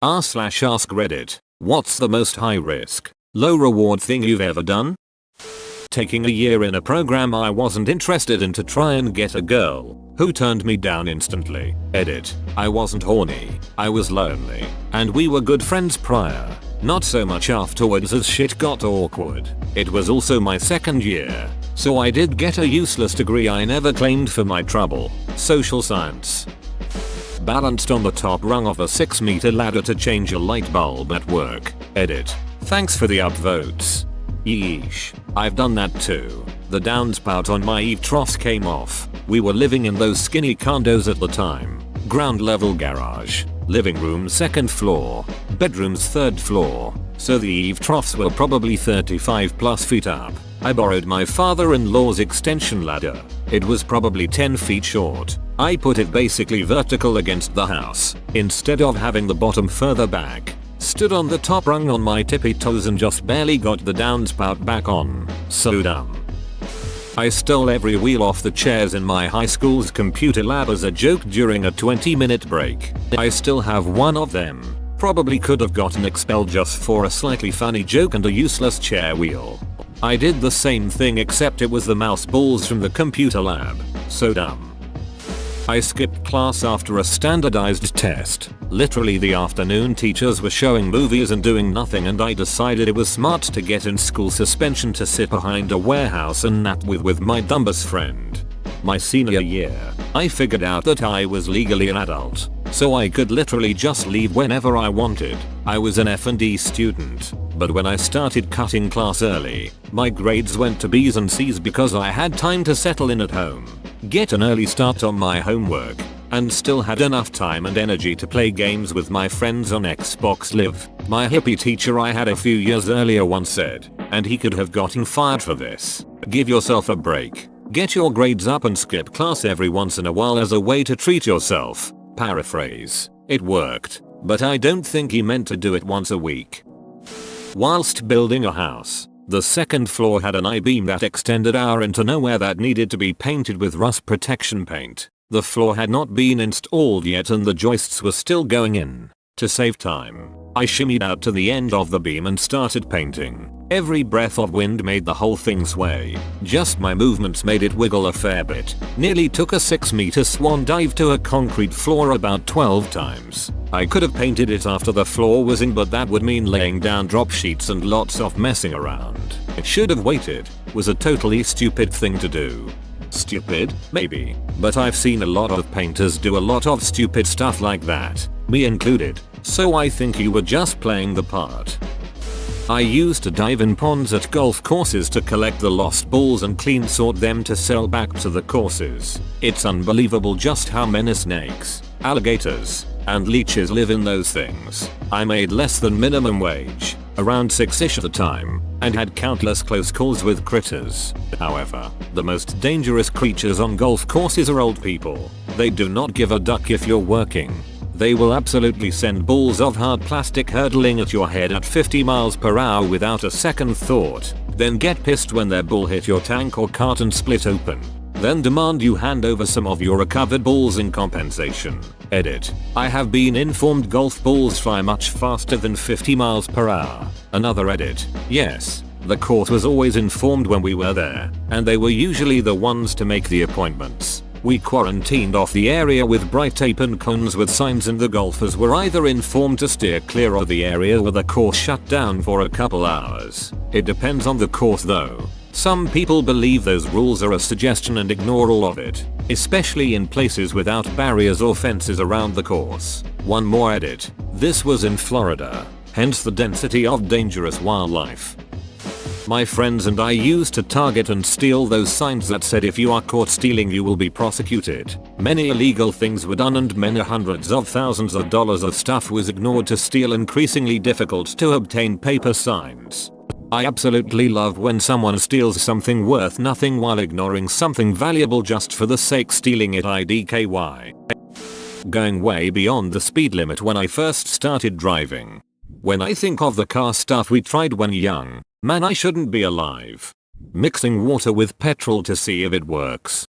r/AskReddit. What's the most high risk, low reward thing you've ever done? Taking a year in a program I wasn't interested in to try and get a girl, who turned me down instantly. Edit. I wasn't horny, I was lonely, and we were good friends prior. Not so much afterwards as shit got awkward. It was also my second year, so I did get a useless degree I never claimed for my trouble. Social science. Balanced on the top rung of a 6-meter ladder to change a light bulb at work. Edit. Thanks for the upvotes. Yeesh. I've done that too. The downspout on my eave troughs came off. We were living in those skinny condos at the time. Ground level garage. Living room 2nd floor. Bedrooms 3rd floor. So the eave troughs were probably 35 plus feet up. I borrowed my father-in-law's extension ladder. It was probably 10 feet short. I put it basically vertical against the house, instead of having the bottom further back. Stood on the top rung on my tippy toes and just barely got the downspout back on. So dumb. I stole every wheel off the chairs in my high school's computer lab as a joke during a 20-minute break. I still have one of them. Probably could have gotten expelled just for a slightly funny joke and a useless chair wheel. I did the same thing except it was the mouse balls from the computer lab. So dumb. I skipped class after a standardized test. Literally the afternoon teachers were showing movies and doing nothing, and I decided it was smart to get in school suspension to sit behind a warehouse and nap with my dumbest friend. My senior year, I figured out that I was legally an adult, so I could literally just leave whenever I wanted. I was an F&D student, but when I started cutting class early, my grades went to B's and C's because I had time to settle in at home, get an early start on my homework, and still had enough time and energy to play games with my friends on Xbox Live. My hippie teacher I had a few years earlier once said, and he could have gotten fired for this, "Give yourself a break. Get your grades up and skip class every once in a while as a way to treat yourself." Paraphrase. It worked, but I don't think he meant to do it once a week. Whilst building a house, the 2nd floor had an I-beam that extended out into nowhere that needed to be painted with rust protection paint. The floor had not been installed yet and the joists were still going in. To save time, I shimmied out to the end of the beam and started painting. Every breath of wind made the whole thing sway. Just my movements made it wiggle a fair bit. Nearly took a 6-meter swan dive to a concrete floor about 12 times. I could have painted it after the floor was in, but that would mean laying down drop sheets and lots of messing around. It should have waited. Was a totally stupid thing to do. Stupid? Maybe. But I've seen a lot of painters do a lot of stupid stuff like that, me included, so I think you were just playing the part. I used to dive in ponds at golf courses to collect the lost balls and clean sort them to sell back to the courses. It's unbelievable just how many snakes, alligators, and leeches live in those things. I made less than minimum wage, around 6-ish at the time, and had countless close calls with critters. However, the most dangerous creatures on golf courses are old people. They do not give a duck if you're working. They will absolutely send balls of hard plastic hurtling at your head at 50 miles per hour without a second thought, then get pissed when their ball hit your tank or cart and split open. Then demand you hand over some of your recovered balls in compensation. Edit. I have been informed golf balls fly much faster than 50 miles per hour. Another edit. Yes, the court was always informed when we were there, and they were usually the ones to make the appointments. We quarantined off the area with bright tape and cones with signs, and the golfers were either informed to steer clear of the area or the course shut down for a couple hours. It depends on the course though. Some people believe those rules are a suggestion and ignore all of it, especially in places without barriers or fences around the course. One more edit. This was in Florida, hence the density of dangerous wildlife. My friends and I used to target and steal those signs that said if you are caught stealing you will be prosecuted. Many illegal things were done and many hundreds of thousands of dollars of stuff was ignored to steal increasingly difficult to obtain paper signs. I absolutely love when someone steals something worth nothing while ignoring something valuable just for the sake stealing it. IDKY. Going way beyond the speed limit when I first started driving. When I think of the car stuff we tried when young, man, I shouldn't be alive. Mixing water with petrol to see if it works.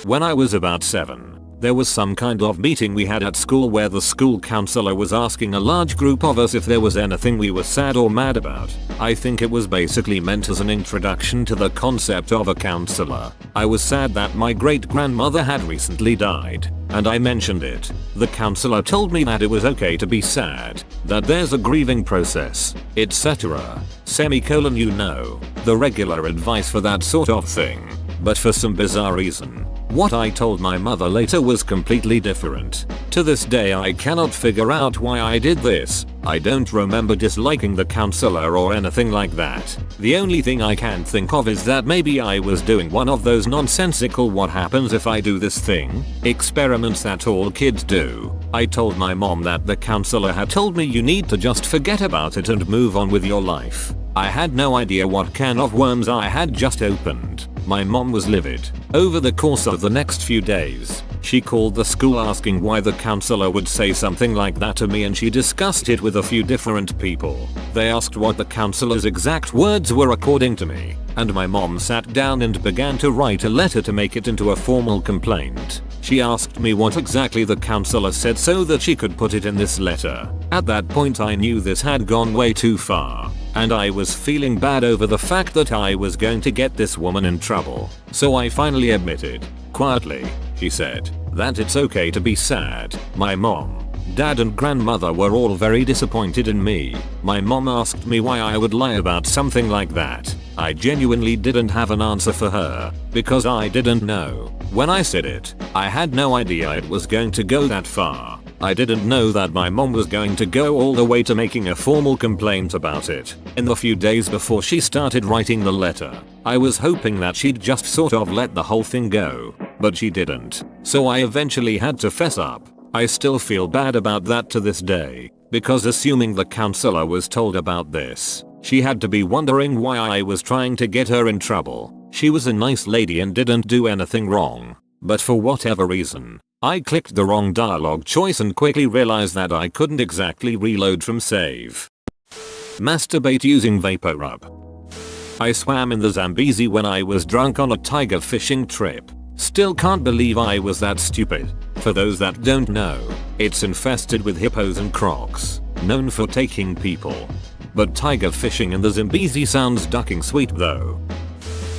When I was about 7, There was some kind of meeting we had at school where the school counselor was asking a large group of us if there was anything we were sad or mad about. I think it was basically meant as an introduction to the concept of a counselor. I was sad that my great grandmother had recently died, and I mentioned it. The counselor told me that it was okay to be sad, that there's a grieving process, etc. Semicolon, you know, the regular advice for that sort of thing. But for some bizarre reason, what I told my mother later was completely different. To this day I cannot figure out why I did this. I don't remember disliking the counselor or anything like that. The only thing I can think of is that maybe I was doing one of those nonsensical what happens if I do this thing experiments that all kids do. I told my mom that the counselor had told me you need to just forget about it and move on with your life. I had no idea what can of worms I had just opened. My mom was livid. Over the course of the next few days, she called the school asking why the counselor would say something like that to me, and she discussed it with a few different people. They asked what the counselor's exact words were according to me, and my mom sat down and began to write a letter to make it into a formal complaint. She asked me what exactly the counselor said so that she could put it in this letter. At that point I knew this had gone way too far, and I was feeling bad over the fact that I was going to get this woman in trouble. So I finally admitted, quietly, she said, that it's okay to be sad. My mom, dad and grandmother were all very disappointed in me. My mom asked me why I would lie about something like that. I genuinely didn't have an answer for her, because I didn't know. When I said it, I had no idea it was going to go that far. I didn't know that my mom was going to go all the way to making a formal complaint about it. In the few days before she started writing the letter, I was hoping that she'd just sort of let the whole thing go, but she didn't. So I eventually had to fess up. I still feel bad about that to this day, because assuming the counselor was told about this, she had to be wondering why I was trying to get her in trouble. She was a nice lady and didn't do anything wrong, but for whatever reason, I clicked the wrong dialogue choice and quickly realized that I couldn't exactly reload from save. Masturbate using vapor rub. I swam in the Zambezi when I was drunk on a tiger fishing trip. Still can't believe I was that stupid. For those that don't know, it's infested with hippos and crocs, known for taking people. But tiger fishing in the Zambezi sounds ducking sweet though.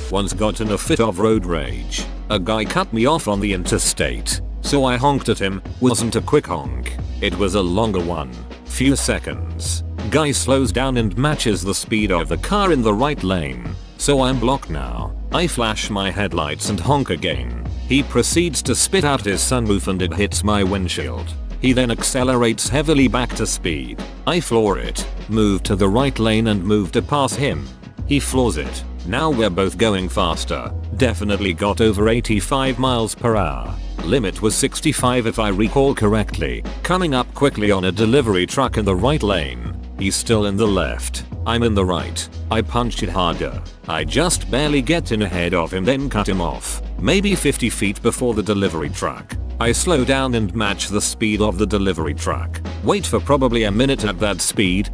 Once got in a fit of road rage. A guy cut me off on the interstate, so I honked at him. Wasn't a quick honk, it was a longer one. Few seconds. Guy slows down and matches the speed of the car in the right lane, so I'm blocked now. I flash my headlights and honk again. He proceeds to spit out his sunroof and it hits my windshield. He then accelerates heavily back to speed. I floor it, move to the right lane and move to pass him. He floors it. Now we're both going faster. Definitely got over 85 miles per hour. Limit was 65 if I recall correctly. Coming up quickly on a delivery truck in the right lane. He's still in the left. I'm in the right. I punched it harder. I just barely get in ahead of him, then cut him off. Maybe 50 feet before the delivery truck. I slow down and match the speed of the delivery truck. Wait for probably a minute at that speed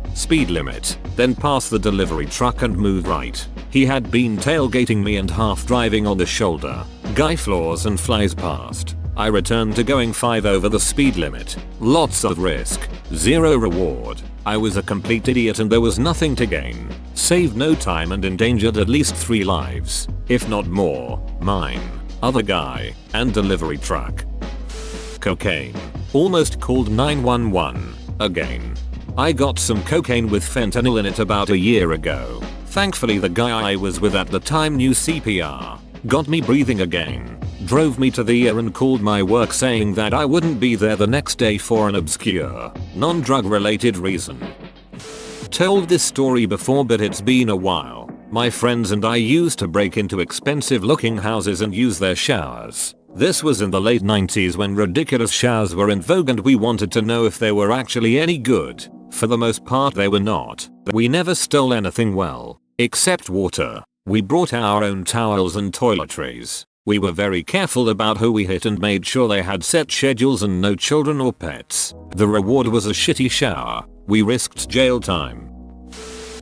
limit. Then pass the delivery truck and move right. He had been tailgating me and half driving on the shoulder. Guy floors and flies past. I return to going 5 over the speed limit. Lots of risk, zero reward. I was a complete idiot and there was nothing to gain. Saved no time and endangered at least 3 lives, if not more. Mine, other guy, and delivery truck. Cocaine. Almost called 911. Again. I got some cocaine with fentanyl in it about a year ago. Thankfully the guy I was with at the time knew CPR. Got me breathing again. Drove me to the ER and called my work saying that I wouldn't be there the next day for an obscure, non-drug related reason. Told this story before but it's been a while. My friends and I used to break into expensive looking houses and use their showers. This was in the late 90s when ridiculous showers were in vogue and we wanted to know if they were actually any good. For the most part they were not. We never stole anything well, except water. We brought our own towels and toiletries. We were very careful about who we hit and made sure they had set schedules and no children or pets. The reward was a shitty shower. We risked jail time.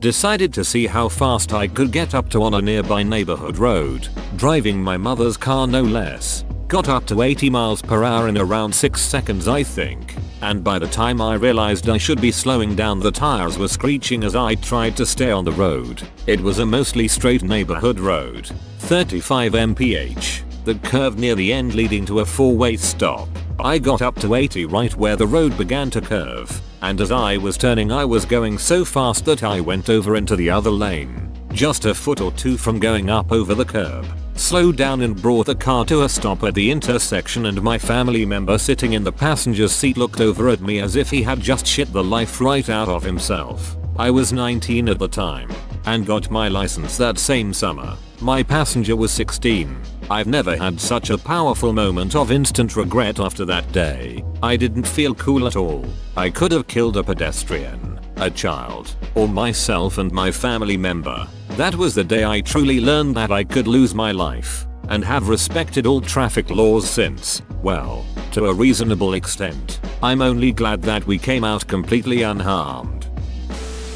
Decided to see how fast I could get up to on a nearby neighborhood road. Driving my mother's car no less. got up to 80 miles per hour in around 6 seconds I think, and by the time I realized I should be slowing down the tires were screeching as I tried to stay on the road. It was a mostly straight neighborhood road, 35 mph, that curved near the end leading to a 4-way stop. I got up to 80 right where the road began to curve, and as I was turning I was going so fast that I went over into the other lane, just a foot or two from going up over the curb. Slowed down and brought the car to a stop at the intersection, and my family member sitting in the passenger seat looked over at me as if he had just shit the life right out of himself. I was 19 at the time and got my license that same summer. My passenger was 16. I've never had such a powerful moment of instant regret after that day. I didn't feel cool at all. I could have killed a pedestrian, a child, or myself and my family member. That was the day I truly learned that I could lose my life, and have respected all traffic laws since. Well, to a reasonable extent. I'm only glad that we came out completely unharmed.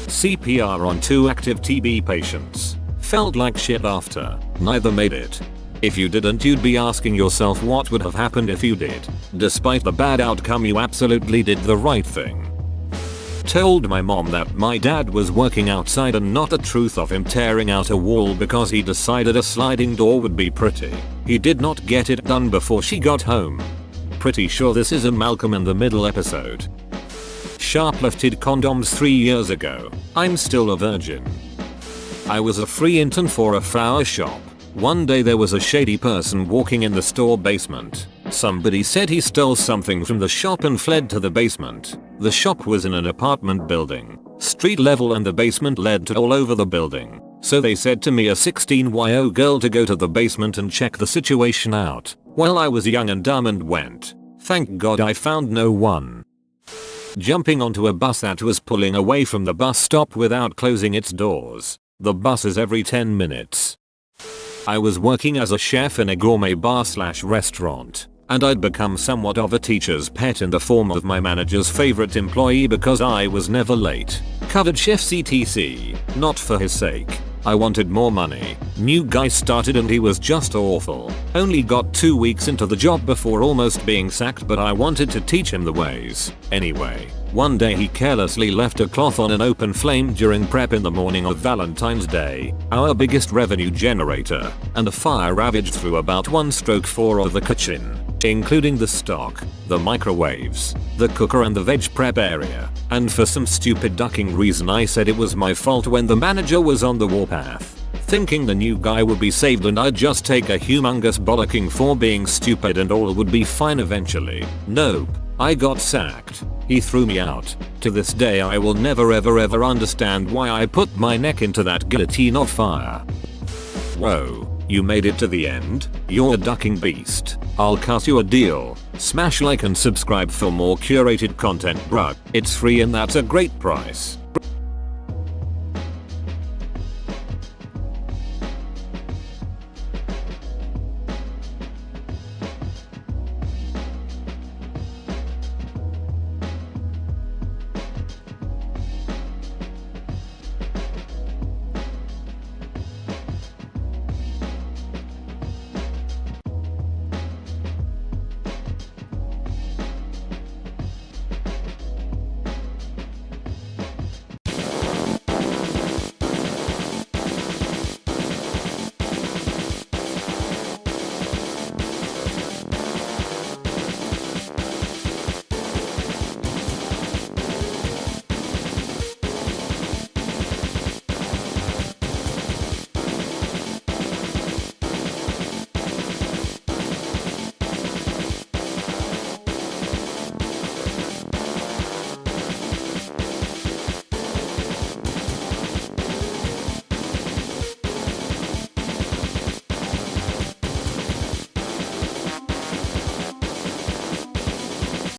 CPR on 2 active TB patients. Felt like shit after. Neither made it. If you didn't, you'd be asking yourself what would have happened if you did. Despite the bad outcome, you absolutely did the right thing. Told my mom that my dad was working outside and not the truth of him tearing out a wall because he decided a sliding door would be pretty. He did not get it done before she got home. Pretty sure this is a Malcolm in the Middle episode. Shoplifted condoms 3 years ago. I'm still a virgin. I was a free intern for a flower shop. One day there was a shady person walking in the store basement. Somebody said he stole something from the shop and fled to the basement. The shop was in an apartment building, street level, and the basement led to all over the building. So they said to me, a 16-year-old girl, to go to the basement and check the situation out. Well, I was young and dumb and went. Thank God I found no one. Jumping onto a bus that was pulling away from the bus stop without closing its doors. The bus is every 10 minutes. I was working as a chef in a gourmet bar/restaurant, and I'd become somewhat of a teacher's pet in the form of my manager's favorite employee because I was never late. Covered shifts etc. Not for his sake. I wanted more money. New guy started and he was just awful. Only got 2 weeks into the job before almost being sacked, but I wanted to teach him the ways. Anyway, one day he carelessly left a cloth on an open flame during prep in the morning of Valentine's Day, our biggest revenue generator, and a fire ravaged through about 1/4 of the kitchen, including the stock, the microwaves, the cooker and the veg prep area. And for some stupid ducking reason I said it was my fault when the manager was on the warpath, thinking the new guy would be saved and I'd just take a humongous bollocking for being stupid and all would be fine eventually. Nope. I got sacked. He threw me out. To this day I will never ever understand why I put my neck into that guillotine of fire. Whoa. You made it to the end? You're a ducking beast. I'll cut you a deal. Smash like and subscribe for more curated content, bruh. It's free and that's a great price.